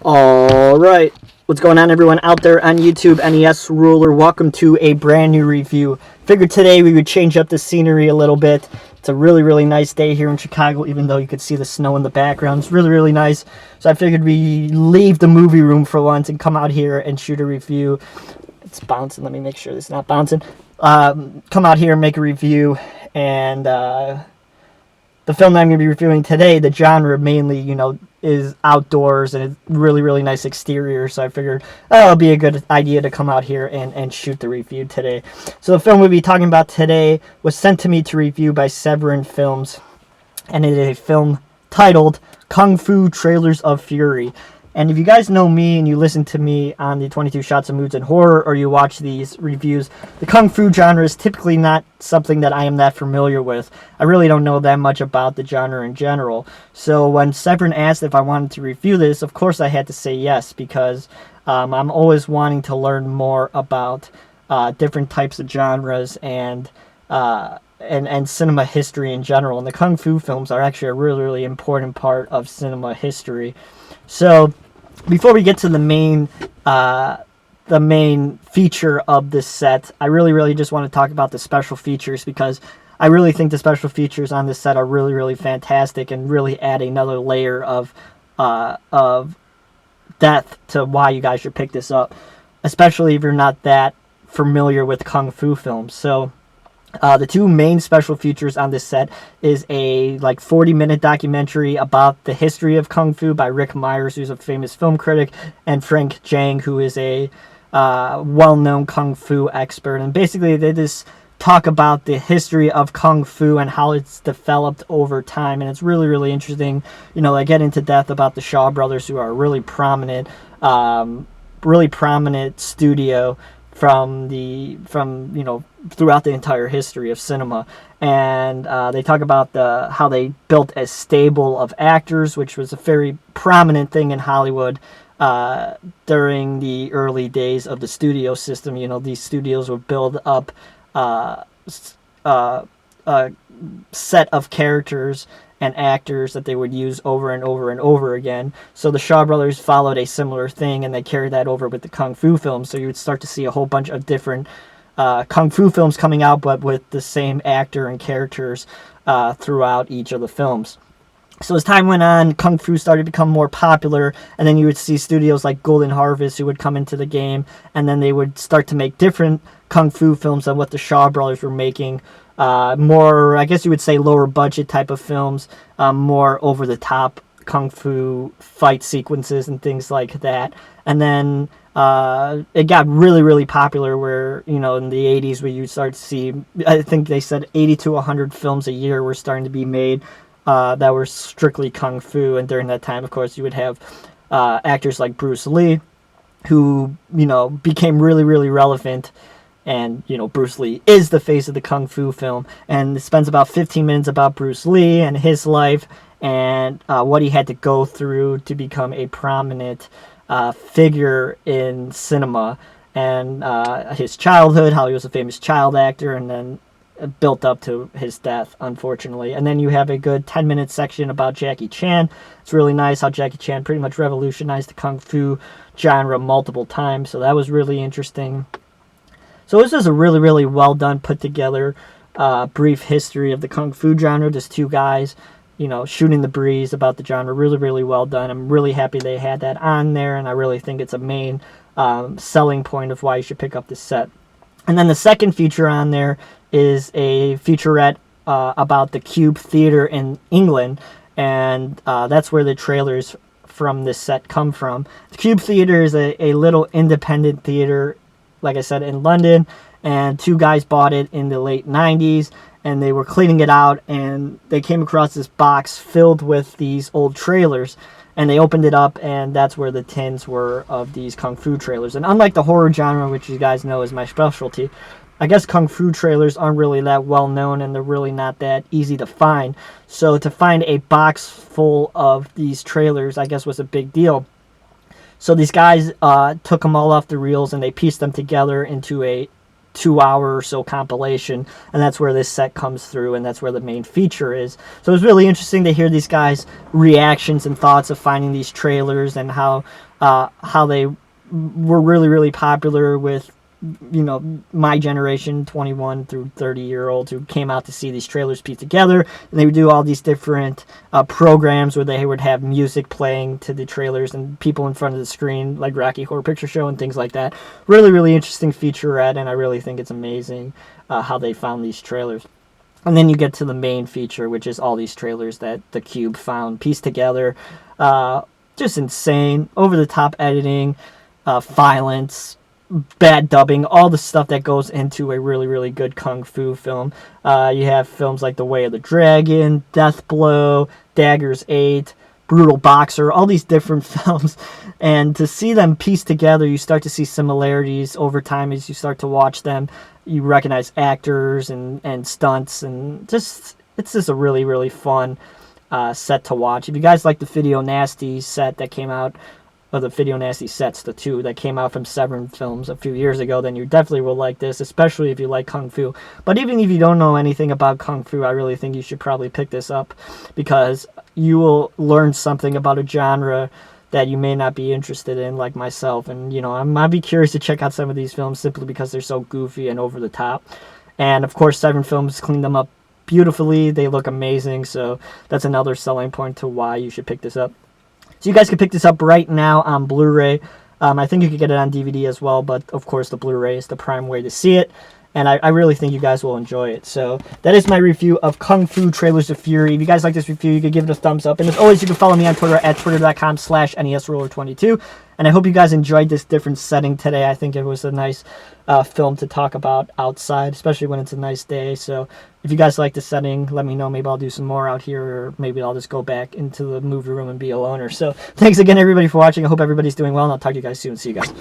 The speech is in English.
Alright, what's going on everyone out there on YouTube, NES Ruler? Welcome to a brand new review. Figured today we would change up the scenery a little bit. It's a really nice day here in Chicago, even though you could see the snow in the background. It's really nice. So I figured we leave the movie room for once and come out here and shoot a review. It's bouncing, let me make sure it's not bouncing. Come out here and make a review, and the film that I'm going to be reviewing today, the genre mainly, is outdoors, and it's really nice exterior, so I figured it'll be a good idea to come out here and shoot the review today. So the film we'll be talking about today was sent to me to review by Severin Films, and it is a film titled Kung Fu Trailers of Fury. And if you guys know me and you listen to me on the 22 Shots of Moods and Horror, or you watch these reviews, the Kung Fu genre is typically not something that I am that familiar with. I really don't know that much about the genre in general. So when Severin asked if I wanted to review this, of course I had to say yes, because I'm always wanting to learn more about different types of genres and cinema history in general. And the Kung Fu films are actually a really important part of cinema history. So before we get to the main feature of this set, I really just want to talk about the special features, because I really think the special features on this set are really fantastic and really add another layer of depth to why you guys should pick this up, especially if you're not that familiar with Kung Fu films. So the two main special features on this set is a 40-minute documentary about the history of Kung Fu by Rick Myers, who's a famous film critic, and Frank Zhang, who is a well-known Kung Fu expert. And basically they just talk about the history of Kung Fu and how it's developed over time. And it's really interesting. They get into depth about the Shaw Brothers, who are a really prominent studio from throughout the entire history of cinema. And they talk about how they built a stable of actors, which was a very prominent thing in Hollywood during the early days of the studio system. These studios would build up a set of characters and actors that they would use over and over again. So the Shaw Brothers followed a similar thing, and they carried that over with the Kung Fu films. So you would start to see a whole bunch of different Kung Fu films coming out, but with the same actor and characters throughout each of the films. So as time went on, Kung Fu started to become more popular, and then you would see studios like Golden Harvest who would come into the game, and then they would start to make different Kung Fu films than what the Shaw Brothers were making. More, I guess you would say, lower budget type of films, more over the top Kung Fu fight sequences and things like that. And then it got really popular where, in the 80s, where you start to see, I think they said 80 to 100 films a year were starting to be made that were strictly Kung Fu. And during that time, of course, you would have actors like Bruce Lee, who, became really relevant. And, Bruce Lee is the face of the Kung Fu film. And it spends about 15 minutes about Bruce Lee and his life and what he had to go through to become a prominent figure in cinema. And his childhood, how he was a famous child actor, and then built up to his death, unfortunately. And then you have a good 10-minute section about Jackie Chan. It's really nice how Jackie Chan pretty much revolutionized the Kung Fu genre multiple times. So that was really interesting. So this is a really well done, put together, brief history of the Kung Fu genre. Just two guys, shooting the breeze about the genre. Really well done. I'm really happy they had that on there, and I really think it's a main selling point of why you should pick up this set. And then the second feature on there is a featurette about the Cube Theatre in England, and that's where the trailers from this set come from. The Cube Theatre is a little independent theater, like I said, in London, and two guys bought it in the late 90s, and they were cleaning it out, and they came across this box filled with these old trailers, and they opened it up, and that's where the tins were of these Kung Fu trailers. And unlike the horror genre, which you guys know is my specialty, I guess Kung Fu trailers aren't really that well known, and they're really not that easy to find. So to find a box full of these trailers, I guess, was a big deal. So these guys took them all off the reels, and they pieced them together into a 2-hour or so compilation, and that's where this set comes through, and that's where the main feature is. So it was really interesting to hear these guys' reactions and thoughts of finding these trailers, and how they were really, really popular with, you know, my generation, 21 through 30-year-olds who came out to see these trailers pieced together. And they would do all these different programs where they would have music playing to the trailers and people in front of the screen, like Rocky Horror Picture Show and things like that. Really, really interesting featurette, and I really think it's amazing how they found these trailers. And then you get to the main feature, which is all these trailers that the Cube found pieced together. Just insane, over-the-top editing, violence, bad dubbing, all the stuff that goes into a really, really good kung fu film. You have films like The Way of the Dragon, Death Blow, Daggers 8, Brutal Boxer, all these different films. And to see them pieced together, you start to see similarities over time as you start to watch them. You recognize actors and stunts, and just it's just a really, really fun set to watch. If you guys like the Video Nasty set that came out, or the Video Nasty sets, the two that came out from Severin Films a few years ago, then you definitely will like this, especially if you like Kung Fu. But even if you don't know anything about Kung Fu, I really think you should probably pick this up, because you will learn something about a genre that you may not be interested in, like myself. And, you know, I might be curious to check out some of these films simply because they're so goofy and over the top. And, of course, Severin Films cleaned them up beautifully. They look amazing, so that's another selling point to why you should pick this up. So you guys can pick this up right now on Blu-ray. I think you could get it on DVD as well, but of course the Blu-ray is the prime way to see it. And I really think you guys will enjoy it. So that is my review of Kung Fu Trailers of Fury. If you guys like this review, you can give it a thumbs up. And as always, you can follow me on Twitter at twitter.com/NESRoller22. And I hope you guys enjoyed this different setting today. I think it was a nice film to talk about outside, especially when it's a nice day. So if you guys like the setting, let me know. Maybe I'll do some more out here, or maybe I'll just go back into the movie room and be a loner. So thanks again, everybody, for watching. I hope everybody's doing well, and I'll talk to you guys soon. See you guys.